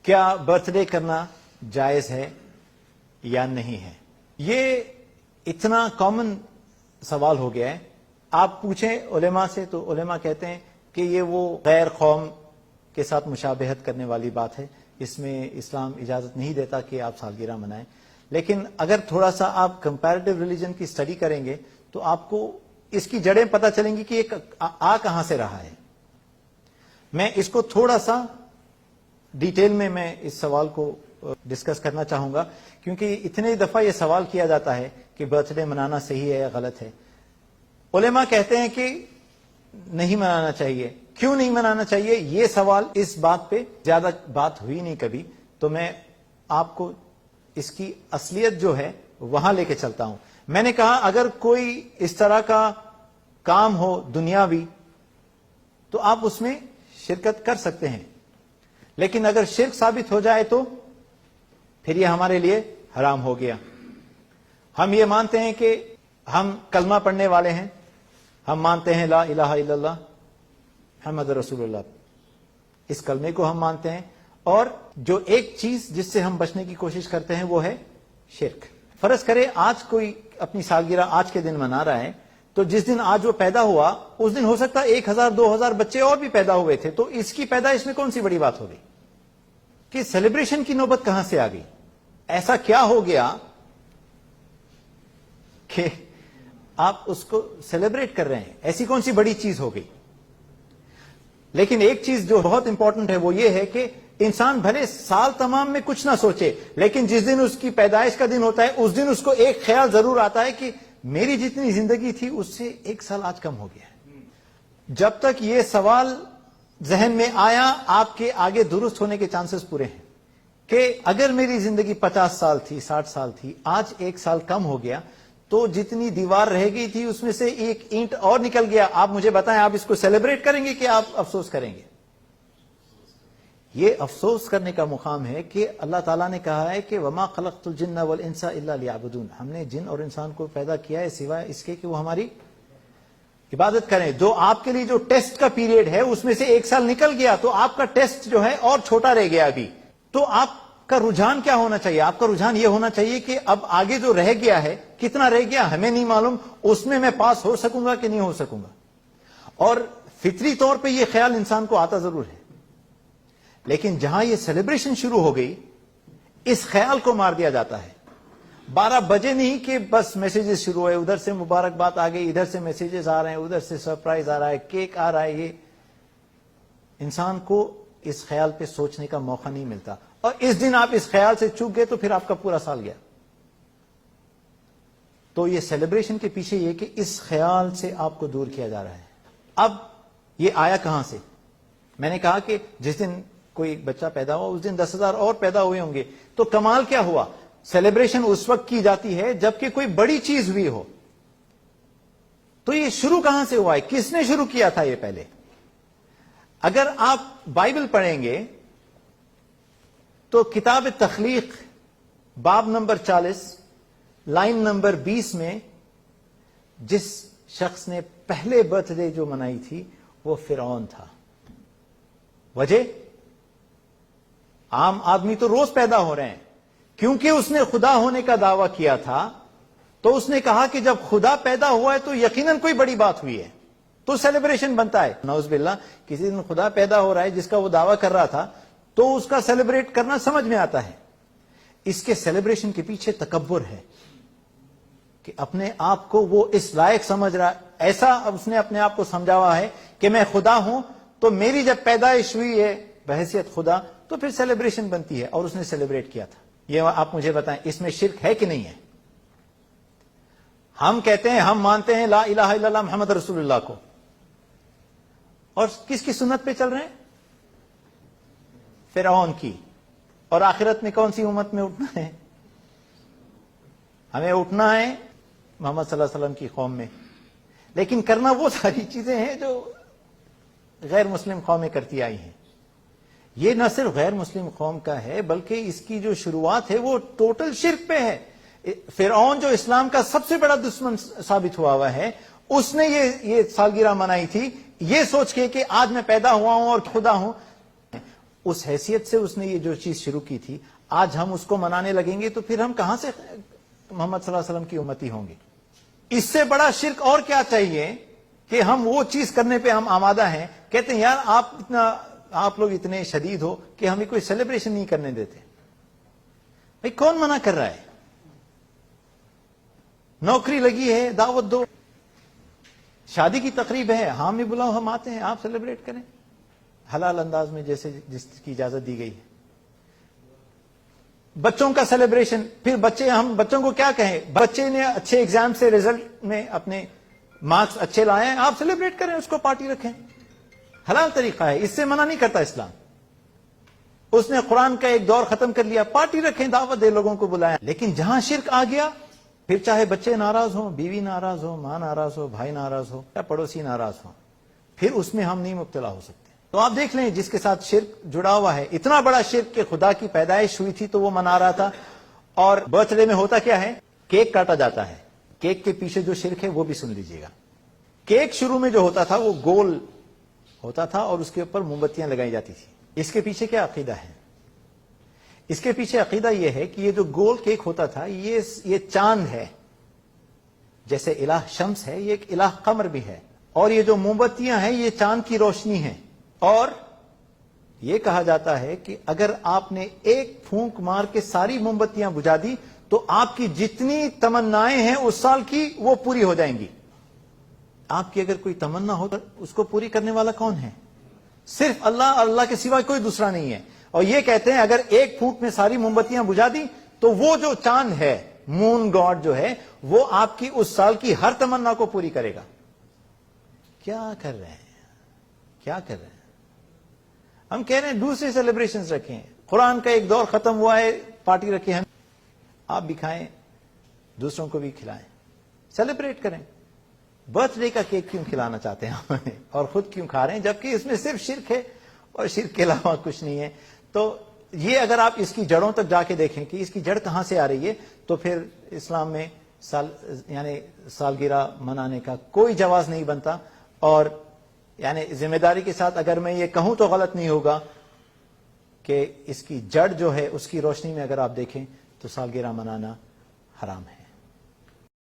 کیا birth day کرنا جائز ہے یا نہیں ہے؟ یہ اتنا کامن سوال ہو گیا ہے. آپ پوچھیں علماء سے تو علماء کہتے ہیں کہ یہ وہ غیر قوم کے ساتھ مشابہت کرنے والی بات ہے، اس میں اسلام اجازت نہیں دیتا کہ آپ سالگرہ منائیں. لیکن اگر تھوڑا سا آپ کمپیریٹو ریلیجن کی اسٹڈی کریں گے تو آپ کو اس کی جڑیں پتہ چلیں گی کہ یہ کہاں سے رہا ہے. میں اس کو تھوڑا سا ڈیٹیل میں اس سوال کو ڈسکس کرنا چاہوں گا، کیونکہ اتنے دفعہ یہ سوال کیا جاتا ہے کہ برتھ ڈے منانا صحیح ہے یا غلط ہے. علماء کہتے ہیں کہ نہیں منانا چاہیے. کیوں نہیں منانا چاہیے؟ یہ سوال اس بات پہ زیادہ بات ہوئی نہیں کبھی، تو میں آپ کو اس کی اصلیت جو ہے وہاں لے کے چلتا ہوں. میں نے کہا اگر کوئی اس طرح کا کام ہو دنیاوی تو آپ اس میں شرکت کر سکتے ہیں، لیکن اگر شرک ثابت ہو جائے تو پھر یہ ہمارے لیے حرام ہو گیا. ہم یہ مانتے ہیں کہ ہم کلمہ پڑھنے والے ہیں، ہم مانتے ہیں لا الہ الا اللہ محمد رسول اللہ، اس کلمے کو ہم مانتے ہیں. اور جو ایک چیز جس سے ہم بچنے کی کوشش کرتے ہیں وہ ہے شرک. فرض کرے آج کوئی اپنی سالگرہ آج کے دن منا رہا ہے، تو جس دن آج وہ پیدا ہوا اس دن ہو سکتا ہے 1000 2000 بچے اور بھی پیدا ہوئے تھے، تو اس کی پیدائش میں کون سی بڑی بات ہو گئی کہ سیلیبریشن کی نوبت کہاں سے آ گئی؟ ایسا کیا ہو گیا کہ آپ اس کو سیلیبریٹ کر رہے ہیں؟ ایسی کون سی بڑی چیز ہو گئی؟ لیکن ایک چیز جو بہت امپورٹنٹ ہے وہ یہ ہے کہ انسان بھلے سال تمام میں کچھ نہ سوچے، لیکن جس دن اس کی پیدائش کا دن ہوتا ہے اس دن اس کو ایک خیال ضرور آتا ہے کہ میری جتنی زندگی تھی اس سے 1 سال آج کم ہو گیا ہے. جب تک یہ سوال ذہن میں آیا آپ کے آگے درست ہونے کے چانسز پورے ہیں کہ اگر میری زندگی 50 سال تھی 60 سال تھی، آج 1 سال کم ہو گیا، تو جتنی دیوار رہ گئی تھی اس میں سے ایک اینٹ اور نکل گیا. آپ مجھے بتائیں آپ اس کو سیلیبریٹ کریں گے کہ آپ افسوس کریں گے؟ یہ افسوس کرنے کا مقام ہے کہ اللہ تعالیٰ نے کہا ہے کہ وما خلقت الجن والانس الا لیعبدون، ہم نے جن اور انسان کو پیدا کیا ہے سوائے اس کے کہ وہ ہماری عبادت کریں. جو آپ کے لیے جو ٹیسٹ کا پیریڈ ہے اس میں سے 1 سال نکل گیا تو آپ کا ٹیسٹ جو ہے اور چھوٹا رہ گیا ابھی. تو آپ کا رجحان کیا ہونا چاہیے؟ آپ کا رجحان یہ ہونا چاہیے کہ اب آگے جو رہ گیا ہے کتنا رہ گیا ہمیں نہیں معلوم، اس میں پاس ہو سکوں گا کہ نہیں ہو سکوں گا. اور فطری طور پہ یہ خیال انسان کو آتا ضرور ہے، لیکن جہاں یہ سیلیبریشن شروع ہو گئی اس خیال کو مار دیا جاتا ہے. 12 بجے نہیں کہ بس میسیجز شروع ہوئے، ادھر سے مبارکباد آ گئی، ادھر سے میسیجز آ رہے ہیں، ادھر سے سرپرائز آ رہا ہے، کیک آ رہا ہے. یہ انسان کو اس خیال پہ سوچنے کا موقع نہیں ملتا، اور اس دن آپ اس خیال سے چوک گئے تو پھر آپ کا پورا سال گیا. تو یہ سیلیبریشن کے پیچھے یہ کہ اس خیال سے آپ کو دور کیا جا رہا ہے. اب یہ آیا کہاں سے؟ میں نے کہا کہ جس دن کوئی بچہ پیدا ہوا اس دن 10,000 اور پیدا ہوئے ہوں گے. تو کمال کیا ہوا؟ سیلیبریشن اس وقت کی جاتی ہے جبکہ کوئی بڑی چیز ہوئی ہو. تو یہ شروع کہاں سے ہوا ہے؟ کس نے شروع کیا تھا یہ پہلے؟ اگر آپ بائبل پڑھیں گے تو کتاب تخلیق باب نمبر 40 لائن نمبر 20 میں جس شخص نے پہلے برتھ ڈے جو منائی تھی وہ فرعون تھا. وجہ؟ عام آدمی تو روز پیدا ہو رہے ہیں، کیونکہ اس نے خدا ہونے کا دعویٰ کیا تھا تو اس نے کہا کہ جب خدا پیدا ہوا ہے تو یقیناً کوئی بڑی بات ہوئی ہے، تو سیلیبریشن بنتا ہے. نعوذ باللہ، کسی دن خدا پیدا ہو رہا ہے جس کا وہ دعویٰ کر رہا تھا تو اس کا سیلیبریٹ کرنا سمجھ میں آتا ہے. اس کے سیلیبریشن کے پیچھے تکبر ہے کہ اپنے آپ کو وہ اس لائق سمجھ رہا، ایسا اس نے اپنے آپ کو سمجھا ہوا ہے کہ میں خدا ہوں، تو میری جب پیدائش ہوئی ہے بحیثیت خدا تو پھر سیلیبریشن بنتی ہے، اور اس نے سیلیبریٹ کیا تھا. یہ آپ مجھے بتائیں اس میں شرک ہے کہ نہیں ہے؟ ہم کہتے ہیں ہم مانتے ہیں لا الہ الا اللہ محمد رسول اللہ کو، اور کس کی سنت پہ چل رہے ہیں؟ فرعون کی. اور آخرت میں کون سی امت میں اٹھنا ہے؟ ہمیں اٹھنا ہے محمد صلی اللہ علیہ وسلم کی قوم میں. لیکن کرنا وہ ساری چیزیں ہیں جو غیر مسلم قومیں کرتی آئی ہیں. یہ نہ صرف غیر مسلم قوم کا ہے بلکہ اس کی جو شروعات ہے وہ ٹوٹل شرک پہ ہے. فرعون جو اسلام کا سب سے بڑا دشمن ثابت ہوا ہے، اس نے یہ سالگرہ منائی تھی یہ سوچ کے کہ آج میں پیدا ہوا ہوں اور خدا ہوں. اس حیثیت سے اس نے یہ جو چیز شروع کی تھی، آج ہم اس کو منانے لگیں گے تو پھر ہم کہاں سے محمد صلی اللہ علیہ وسلم کی امتی ہوں گے؟ اس سے بڑا شرک اور کیا چاہیے کہ ہم وہ چیز کرنے پہ ہم آمادہ ہیں، کہتے ہیں یار آپ لوگ اتنے شدید ہو کہ ہمیں کوئی سیلیبریشن نہیں کرنے دیتے۔ بھئی کون منع کر رہا ہے؟ نوکری لگی ہے، دعوت دو، شادی کی تقریب ہے، ہاں میں بلاؤ، ہم آتے ہیں، آپ سیلیبریٹ کریں حلال انداز میں جیسے جس کی اجازت دی گئی ہے۔ بچوں کا سیلیبریشن، پھر ہم بچوں کو کیا کہیں؟ بچے نے اچھے ایگزام سے رزلٹ میں اپنے مارکس اچھے لائے ہیں، آپ سیلیبریٹ کریں، اس کو پارٹی رکھیں، حلال طریقہ ہے، اس سے منع نہیں کرتا اسلام۔ اس نے قرآن کا ایک دور ختم کر لیا، پارٹی رکھیں، دعوت دے، لوگوں کو بلائیں۔ لیکن جہاں شرک آ گیا، پھر چاہے بچے ناراض ہوں، بیوی ناراض ہو، ماں ناراض ہو، بھائی ناراض ہو یا پڑوسی ناراض ہو، پھر اس میں ہم نہیں مبتلا ہو سکتے۔ تو آپ دیکھ لیں جس کے ساتھ شرک جڑا ہوا ہے، اتنا بڑا شرک کہ خدا کی پیدائش ہوئی تھی تو وہ منا رہا تھا، اور برتھ ڈے میں ہوتا کیا ہے؟ کیک کاٹا جاتا ہے۔ کیک کے پیچھے جو شرک ہے وہ بھی سن لیجئے گا۔ کیک شروع میں جو ہوتا تھا وہ گول ہوتا تھا اور اس کے اوپر موم بتیاں لگائی جاتی تھی۔ اس کے پیچھے کیا عقیدہ ہے؟ اس کے پیچھے عقیدہ یہ ہے کہ یہ جو گول کیک ہوتا تھا یہ چاند ہے، جیسے الہ شمس ہے، یہ ایک الہ قمر بھی ہے، اور یہ جو موم بتیاں ہیں یہ چاند کی روشنی ہیں۔ اور یہ کہا جاتا ہے کہ اگر آپ نے ایک پھونک مار کے ساری موم بتیاں بجھا دی تو آپ کی جتنی تمنائیں ہیں اس سال کی وہ پوری ہو جائیں گی۔ آپ کی اگر کوئی تمنا ہو تو اس کو پوری کرنے والا کون ہے؟ صرف اللہ، اور اللہ کے سوا کوئی دوسرا نہیں ہے۔ اور یہ کہتے ہیں اگر ایک پھونک میں ساری موم بتیاں بجھا دی تو وہ جو چاند ہے، مون گاڈ جو ہے، وہ آپ کی اس سال کی ہر تمنا کو پوری کرے گا۔ کیا کر رہے ہیں؟ کیا کر رہے ہیں؟ ہم کہہ رہے ہیں دوسرے سیلیبریشنز رکھیں، قرآن کا ایک دور ختم ہوا ہے، پارٹی رکھیں، ہم آپ بھی کھائیں، دوسروں کو بھی کھلائیں، سیلیبریٹ کریں۔ برتھ ڈے کا کیک کیوں کھلانا چاہتے ہیں ہمیں اور خود کیوں کھا رہے ہیں، جبکہ اس میں صرف شرک ہے اور شرک کے علاوہ کچھ نہیں ہے۔ تو یہ اگر آپ اس کی جڑوں تک جا کے دیکھیں کہ اس کی جڑ کہاں سے آ رہی ہے، تو پھر اسلام میں یعنی سالگرہ منانے کا کوئی جواز نہیں بنتا۔ اور یعنی ذمہ داری کے ساتھ اگر میں یہ کہوں تو غلط نہیں ہوگا کہ اس کی جڑ جو ہے اس کی روشنی میں اگر آپ دیکھیں تو سالگرہ منانا حرام ہے۔